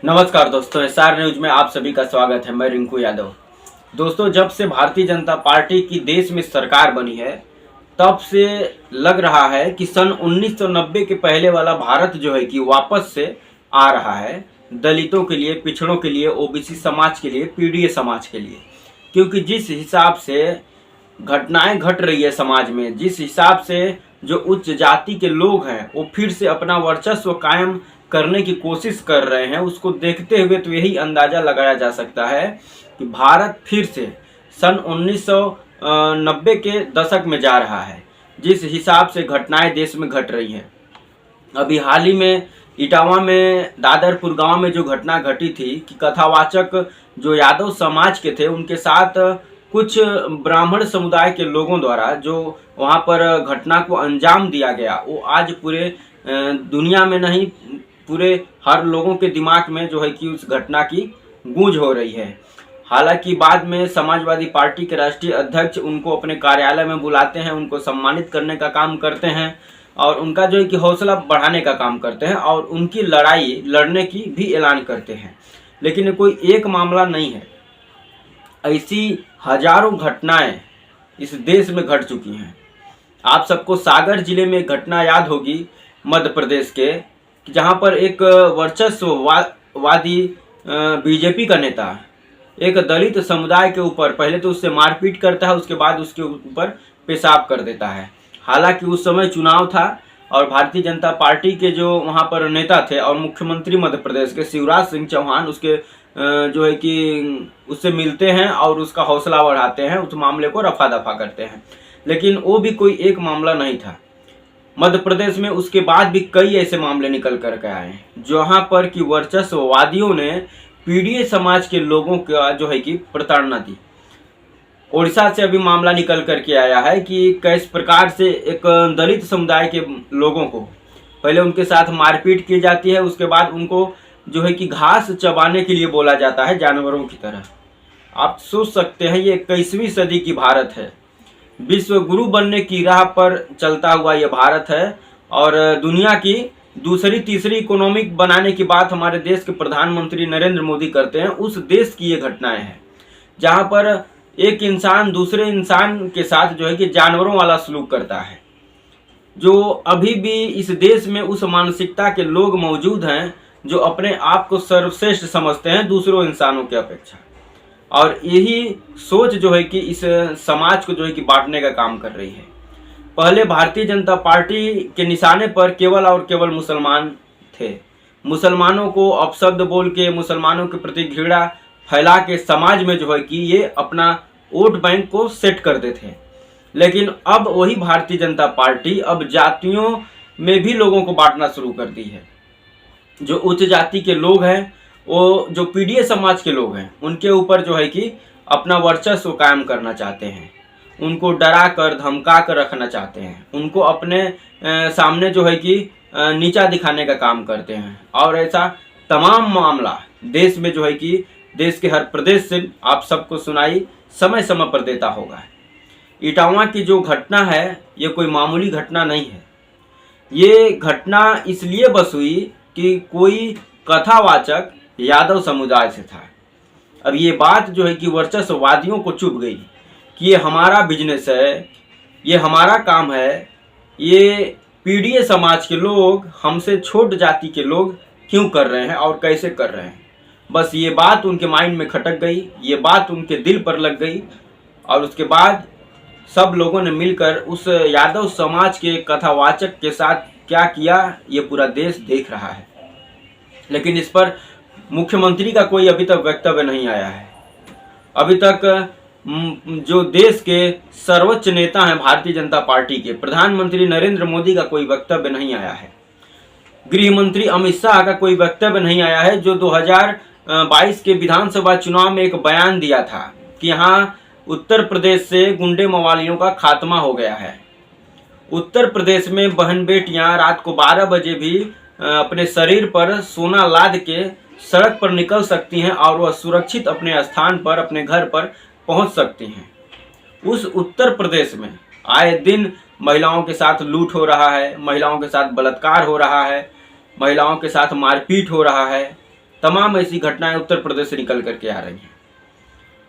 नमस्कार दोस्तों, SR news में आप सभी का स्वागत है। मैं रिंकू यादव। दोस्तों, जब से भारतीय जनता पार्टी की देश में सरकार बनी है तब से लग रहा है कि सन 1990 के पहले वाला भारत जो है कि वापस से आ रहा है, दलितों के लिए, पिछड़ों के लिए, ओबीसी समाज के लिए, पीडीए समाज के लिए। क्योंकि जिस हिसाब से घटनाएं घट रही है समाज में, जिस हिसाब से जो उच्च जाति के लोग हैं वो फिर से अपना वर्चस्व कायम करने की कोशिश कर रहे हैं, उसको देखते हुए तो यही अंदाजा लगाया जा सकता है कि भारत फिर से सन 1990 के दशक में जा रहा है। जिस हिसाब से घटनाएं देश में घट रही हैं, अभी हाल ही में इटावा में दादरपुर गांव में जो घटना घटी थी कि कथावाचक जो यादव समाज के थे उनके साथ कुछ ब्राह्मण समुदाय के लोगों द्वारा जो वहां पर घटना को अंजाम दिया गया, वो आज पूरे दुनिया में नहीं, पूरे हर लोगों के दिमाग में जो है कि उस घटना की गूंज हो रही है। हालांकि बाद में समाजवादी पार्टी के राष्ट्रीय अध्यक्ष उनको अपने कार्यालय में बुलाते हैं, उनको सम्मानित करने का काम करते हैं और उनका जो है कि हौसला बढ़ाने का काम करते हैं और उनकी लड़ाई लड़ने की भी ऐलान करते हैं। लेकिन कोई एक मामला नहीं है, ऐसी हजारों घटनाएं इस देश में घट चुकी हैं। आप सबको सागर जिले में घटना याद होगी, मध्य प्रदेश के, जहां पर एक वर्चस्ववादी बीजेपी का नेता एक दलित समुदाय के ऊपर पहले तो उससे मारपीट करता है, उसके बाद उसके ऊपर पेशाब कर देता है। हालांकि उस समय चुनाव था और भारतीय जनता पार्टी के जो वहां पर नेता थे और मुख्यमंत्री मध्य प्रदेश के शिवराज सिंह चौहान उसके जो है कि उससे मिलते हैं और उसका हौसला बढ़ाते हैं, उस मामले को रफा दफा करते हैं। लेकिन वो भी कोई एक मामला नहीं था। मध्य प्रदेश में उसके बाद भी कई ऐसे मामले निकल कर के आए हैं जहां पर कि वर्चस्ववादियों ने पीडीए समाज के लोगों का जो है कि प्रताड़ना दी। ओडिशा से अभी मामला निकल करके आया है कि किस प्रकार से एक दलित समुदाय के लोगों को पहले उनके साथ मारपीट की जाती है, उसके बाद उनको जो है कि घास चबाने के लिए बोला जाता है जानवरों की तरह। आप सोच सकते हैं ये 21वीं सदी की भारत है, विश्व गुरु बनने की राह पर चलता हुआ यह भारत है और दुनिया की दूसरी तीसरी इकोनॉमिक बनाने की बात हमारे देश के प्रधानमंत्री नरेंद्र मोदी करते हैं। उस देश की ये घटनाएं हैं जहां पर एक इंसान दूसरे इंसान के साथ जो है कि जानवरों वाला सलूक करता है। जो अभी भी इस देश में उस मानसिकता के लोग मौजूद हैं जो अपने आप को सर्वश्रेष्ठ समझते हैं दूसरों इंसानों की अपेक्षा, और यही सोच जो है कि इस समाज को जो है कि बांटने का काम कर रही है। पहले भारतीय जनता पार्टी के निशाने पर केवल और केवल मुसलमान थे। मुसलमानों को अपशब्द बोल के, मुसलमानों के प्रति घृणा फैला के समाज में जो है कि ये अपना वोट बैंक को सेट करते थे। लेकिन अब वही भारतीय जनता पार्टी अब जातियों में भी लोगों को बांटना शुरू कर दी है। जो उच्च जाति के लोग हैं, वो जो पीडीए समाज के लोग हैं, उनके ऊपर जो है कि अपना वर्चस्व कायम करना चाहते हैं, उनको डरा कर धमका कर रखना चाहते हैं, उनको अपने सामने जो है कि नीचा दिखाने का काम करते हैं। और ऐसा तमाम मामला देश में जो है कि देश के हर प्रदेश से आप सबको सुनाई समय समय पर देता होगा। इटावा की जो घटना है ये कोई मामूली घटना नहीं है। ये घटना इसलिए बस हुई कि कोई कथावाचक यादव समुदाय से था। अब ये बात जो है कि वर्चस्ववादियों को चुभ गई कि ये हमारा बिजनेस है, ये हमारा काम है, ये पीडीए समाज के लोग हमसे छोट जाति के लोग क्यों कर रहे हैं और कैसे कर रहे हैं। बस ये बात उनके माइंड में खटक गई, ये बात उनके दिल पर लग गई और उसके बाद सब लोगों ने मिलकर उस यादव समाज के कथावाचक के साथ क्या किया ये पूरा देश देख रहा है। लेकिन इस पर मुख्यमंत्री का कोई अभी तक वक्तव्य नहीं आया है। अभी तक जो देश के सर्वोच्च नेता हैं भारतीय जनता पार्टी के, प्रधानमंत्री नरेंद्र मोदी का कोई वक्तव्य नहीं आया है। गृह मंत्री अमित शाह का कोई वक्तव्य नहीं आया है, जो 2022 के विधानसभा चुनाव में एक बयान दिया था कि यहाँ उत्तर प्रदेश से गुंडे मवालियों का खात्मा हो गया है। उत्तर प्रदेश में बहन बेटियां रात को 12 बजे भी अपने शरीर पर सोना लाद के सड़क पर निकल सकती हैं और वह सुरक्षित अपने स्थान पर, अपने घर पर पहुंच सकती हैं। उस उत्तर प्रदेश में आए दिन महिलाओं के साथ लूट हो रहा है, महिलाओं के साथ बलात्कार हो रहा है, महिलाओं के साथ मारपीट हो रहा है। तमाम ऐसी घटनाएं उत्तर प्रदेश से निकल करके आ रही हैं।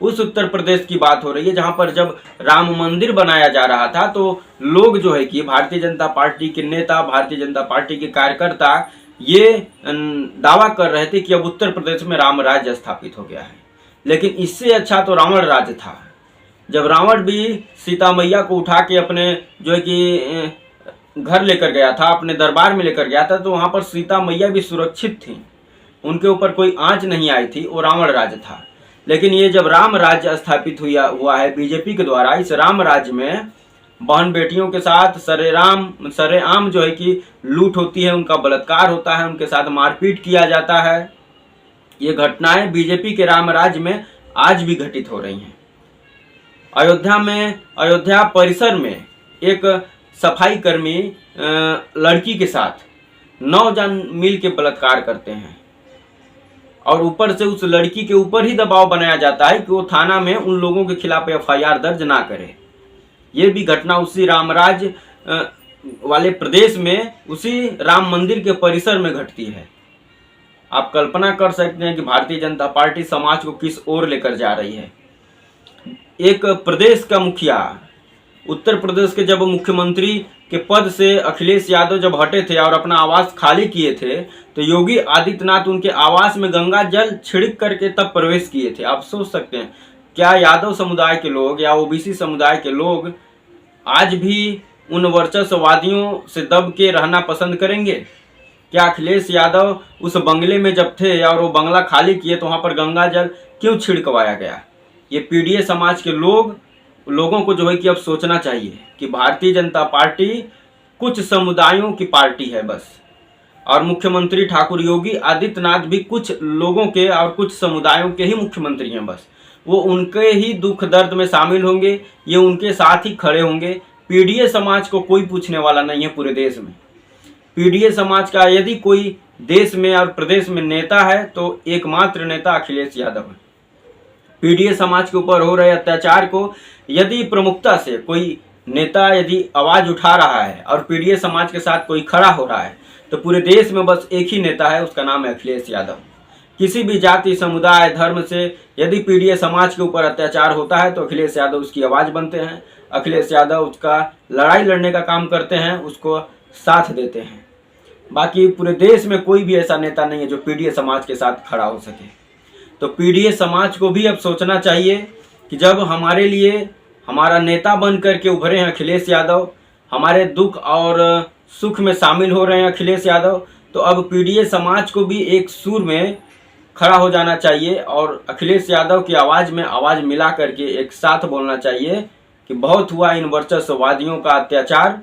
उस उत्तर प्रदेश की बात हो रही है जहां पर जब राम मंदिर बनाया जा रहा था तो लोग जो है कि भारतीय जनता पार्टी के नेता, भारतीय जनता पार्टी के कार्यकर्ता ये दावा कर रहे थे कि अब उत्तर प्रदेश में राम राज्य स्थापित हो गया है। लेकिन इससे अच्छा तो रावण राज्य था। जब रावण भी सीता मैया को उठा के अपने जो है कि घर लेकर गया था, अपने दरबार में लेकर गया था, तो वहां पर सीता मैया भी सुरक्षित थी, उनके ऊपर कोई आंच नहीं आई थी। वो रावण राज्य था। लेकिन ये जब राम राज्य स्थापित हुआ है बीजेपी के द्वारा, इस राम राज्य में बहन बेटियों के साथ सरेआम जो है कि लूट होती है, उनका बलात्कार होता है, उनके साथ मारपीट किया जाता है। ये घटनाएं बीजेपी के राम राज्य में आज भी घटित हो रही हैं। अयोध्या परिसर में एक सफाई कर्मी लड़की के साथ 9 जन मिल के बलात्कार करते हैं और ऊपर से उस लड़की के ऊपर ही दबाव बनाया जाता है कि वो थाना में उन लोगों के खिलाफ FIR दर्ज ना करे। ये भी घटना उसी रामराज वाले प्रदेश में, उसी राम मंदिर के परिसर में घटती है। आप कल्पना कर सकते हैं कि भारतीय जनता पार्टी समाज को किस ओर लेकर जा रही है। एक प्रदेश का मुखिया, उत्तर प्रदेश के जब मुख्यमंत्री के पद से अखिलेश यादव जब हटे थे और अपना आवास खाली किए थे, तो योगी आदित्यनाथ उनके आवास में गंगा जल छिड़क करके तब प्रवेश किए थे। आप सोच सकते हैं क्या यादव समुदाय के लोग या OBC समुदाय के लोग आज भी उन वर्चस्ववादियों से दब के रहना पसंद करेंगे? क्या अखिलेश यादव उस बंगले में जब थे और वो बंगला खाली किए तो वहाँ पर गंगा जल क्यों छिड़कवाया गया? ये PDA समाज के लोगों को जो है कि अब सोचना चाहिए कि भारतीय जनता पार्टी कुछ समुदायों की पार्टी है बस, और मुख्यमंत्री ठाकुर योगी आदित्यनाथ भी कुछ लोगों के और कुछ समुदायों के ही मुख्यमंत्री हैं बस। वो उनके ही दुख दर्द में शामिल होंगे, ये उनके साथ ही खड़े होंगे। PDA समाज को कोई पूछने वाला नहीं है पूरे देश में। PDA समाज का यदि कोई देश में और प्रदेश में नेता है तो एकमात्र नेता अखिलेश यादव है। PDA समाज के ऊपर हो रहे अत्याचार को यदि प्रमुखता से कोई नेता यदि आवाज उठा रहा है और PDA समाज के साथ कोई खड़ा हो रहा है तो पूरे देश में बस एक ही नेता है, उसका नाम है अखिलेश यादव। किसी भी जाति, समुदाय, धर्म से यदि PDA समाज के ऊपर अत्याचार होता है तो अखिलेश यादव उसकी आवाज़ बनते हैं, अखिलेश यादव उसका लड़ाई लड़ने का काम करते हैं, उसको साथ देते हैं। बाकी पूरे देश में कोई भी ऐसा नेता नहीं है जो PDA समाज के साथ खड़ा हो सके। तो PDA समाज को भी अब सोचना चाहिए कि जब हमारे लिए हमारा नेता बन करके उभरे हैं अखिलेश यादव, हमारे दुख और सुख में शामिल हो रहे हैं अखिलेश यादव, तो अब PDA समाज को भी एक सुर में खड़ा हो जाना चाहिए और अखिलेश यादव की आवाज़ में आवाज़ मिला करके एक साथ बोलना चाहिए कि बहुत हुआ इन वर्चस्ववादियों का अत्याचार,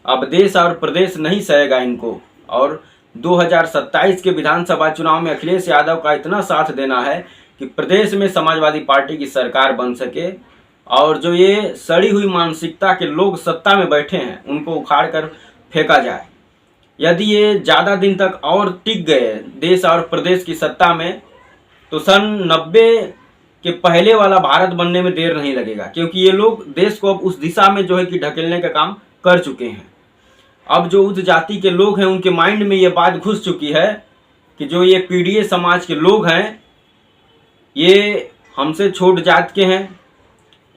अब देश और प्रदेश नहीं सहेगा इनको। और 2027 के विधानसभा चुनाव में अखिलेश यादव का इतना साथ देना है कि प्रदेश में समाजवादी पार्टी की सरकार बन सके और जो ये सड़ी हुई मानसिकता के लोग सत्ता में बैठे हैं उनको उखाड़ कर फेंका जाए। यदि ये ज़्यादा दिन तक और टिक गए देश और प्रदेश की सत्ता में तो सन 90 के पहले वाला भारत बनने में देर नहीं लगेगा, क्योंकि ये लोग देश को अब उस दिशा में जो है कि ढकेलने का काम कर चुके हैं। अब जो उस जाति के लोग हैं उनके माइंड में ये बात घुस चुकी है कि जो ये PDA समाज के लोग हैं ये हमसे छोट जात के हैं,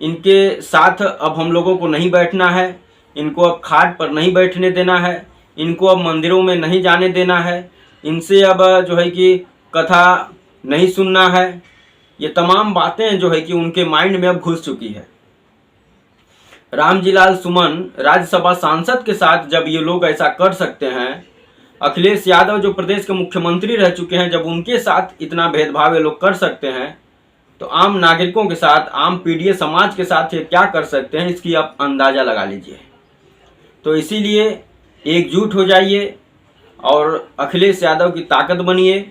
इनके साथ अब हम लोगों को नहीं बैठना है, इनको अब खाट पर नहीं बैठने देना है, इनको अब मंदिरों में नहीं जाने देना है, इनसे अब जो है कि कथा नहीं सुनना है। ये तमाम बातें जो है कि उनके माइंड में अब घुस चुकी है। रामजीलाल सुमन राज्यसभा सांसद के साथ जब ये लोग ऐसा कर सकते हैं, अखिलेश यादव जो प्रदेश के मुख्यमंत्री रह चुके हैं जब उनके साथ इतना भेदभाव ये लोग कर सकते हैं, तो आम नागरिकों के साथ, आम PDA समाज के साथ ये क्या कर सकते हैं इसकी आप अंदाज़ा लगा लीजिए। तो इसीलिए एकजुट हो जाइए और अखिलेश यादव की ताकत बनिए,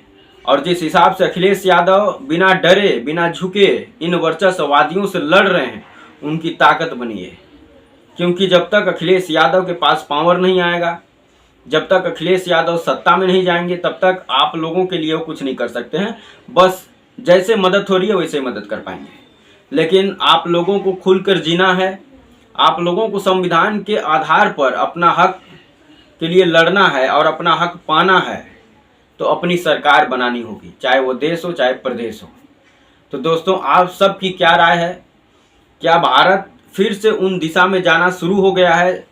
और जिस हिसाब से अखिलेश यादव बिना डरे बिना झुके इन वर्चस्ववादियों से लड़ रहे हैं उनकी ताकत बनिए। क्योंकि जब तक अखिलेश यादव के पास पावर नहीं आएगा, जब तक अखिलेश यादव सत्ता में नहीं जाएंगे, तब तक आप लोगों के लिए वो कुछ नहीं कर सकते हैं। बस जैसे मदद हो रही है वैसे मदद कर पाएंगे। लेकिन आप लोगों को खुलकर जीना है, आप लोगों को संविधान के आधार पर अपना हक के लिए लड़ना है और अपना हक पाना है। तो अपनी सरकार बनानी होगी, चाहे वो देश हो चाहे प्रदेश हो। तो दोस्तों आप सबकी क्या राय है? क्या भारत फिर से उन दिशा में जाना शुरू हो गया है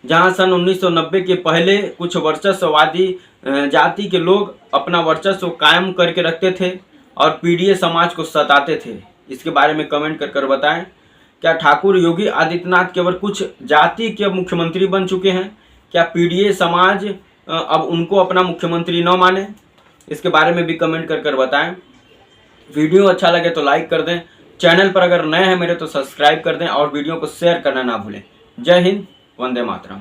जहां सन 1990 के पहले कुछ वर्चस्ववादी जाति के लोग अपना वर्चस्व कायम करके रखते थे और पीड़ित समाज को सताते थे? इसके बारे में कमेंट कर बताएं। क्या ठाकुर योगी आदित्यनाथ केवल कुछ जाति के मुख्यमंत्री बन चुके हैं? क्या पीड़ित समाज अब उनको अपना मुख्यमंत्री न माने? इसके बारे में भी कमेंट कर बताएं। वीडियो अच्छा लगे तो लाइक कर दें, चैनल पर अगर नए हैं मेरे तो सब्सक्राइब कर दें और वीडियो को शेयर करना ना भूलें। जय हिंद, वंदे मातरम।